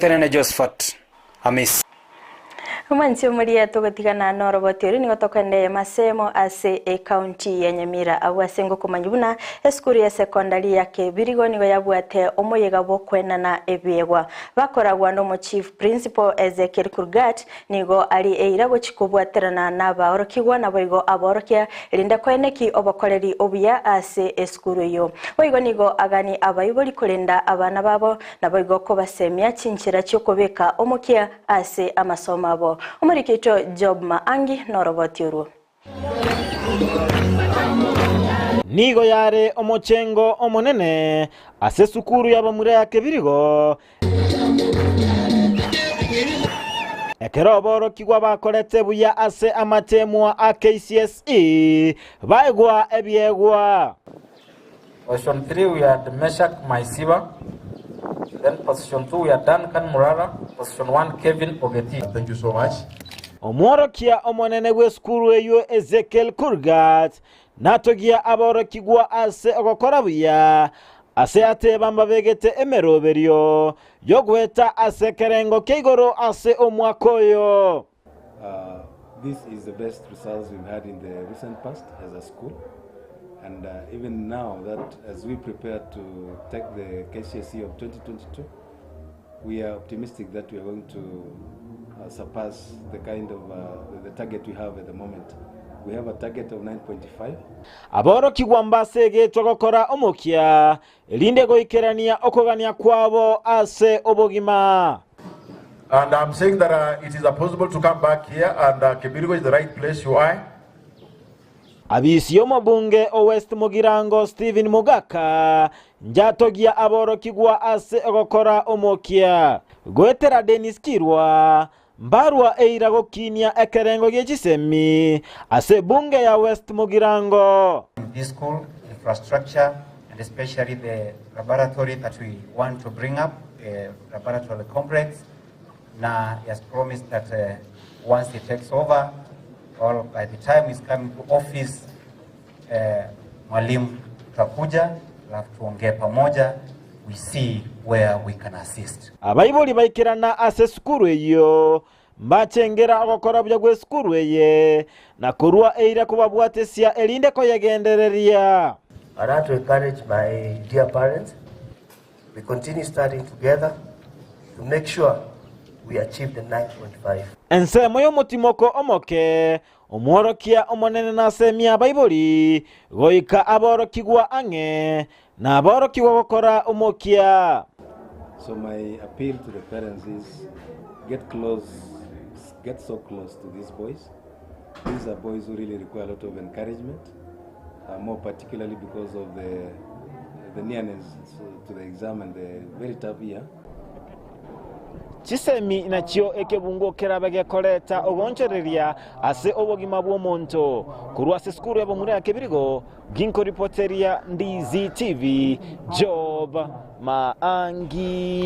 Terene Josephat Amis. Umanzi muri yatogatigana noroboteri ni gotokande masemo ase county ya Nyamira awasengo kumanyibuna eskuri ya secondary ya Kebirigo nigo yabwate omoyega bokwenana ebyegwa bakoragwa no mu chief principal Ezekiel Kurgat nigo ali eirabo chikobwaterana nabaorokigwa naboigo aborokia linda kweneki obakoleri obuya ase eskuru yo boigo nigo agani abayiboli kulenda abana babo naboigo ko basemya chinchira cyokobeka omokia ase amasomo abo Umurikito Job Maangi norobotiro. Nigo yare omochengo omonene ase sukuru yabamure ya Kebirigo. Ekeroboro kigwa bakorete buya ase amatemwa a KCSE baigwa ebyegwa. Position 3 we had Meshak Maisiba. Then position 2 we had Duncan Murara. Position 1 Kevin Ogeti. Thank you so much. Omworokia omonene we skuru eyo Ezekiel Kurgat natogia aborokigwa ase ogokora buya ase atebamba begete emeroberio yogweta ase kerengo keigoro ase omwakoyo. This is the best results we've had in the recent past as a school, and even now that as we prepare to take the KCSE of 2022, we are optimistic that we are going to surpass the kind of the target we have at the moment. We have a target of 9.5. Aboro kigwamba sege togokora omokia elinde goikerania okogania kwabo ase obogima. And I'm saying that it is possible to come back here, and Kebirigo is the right place you are. Abisiyo mabunge o West Mugirango Steven Mugaka njatogia aboro kigwa ase ogokora omokia gwetera Dennis Kirwa mbarwa eirago kinia ekerengo gechisemi ase bunge ya West Mugirango. This school infrastructure and especially the laboratory that we want to bring up, laboratory complex, na he has promised that once he takes over or by the time he's coming to office, mwalimu tutakuja alafu tuongee pamoja, we see where we can assist. Abayiboli baikirana ase skuru eyo mbachengera agokora bya gwe skuru eye na kurwa eira kubabwatesia elinde ko yagendereria. I want to encourage my dear parents, we continue studying together to make sure we achieve the 9.5. Ensemo yo mutimoko omoke omworokia omonene na semia Bayiboli goika aborokigwa ange na aborokigwa gokora omokia. So my appeal to the parents is get so close to these boys. These are boys who really require a lot of encouragement, more particularly because of the nearness to the exam and the very tough year. Chisemi inachio ekebungo kerabage koleta ogonchereria ase obogima bw'omonto kurwa ase skuru yabamure ya Kebirigo ginko reporteria Ndizi TV Job Maangi.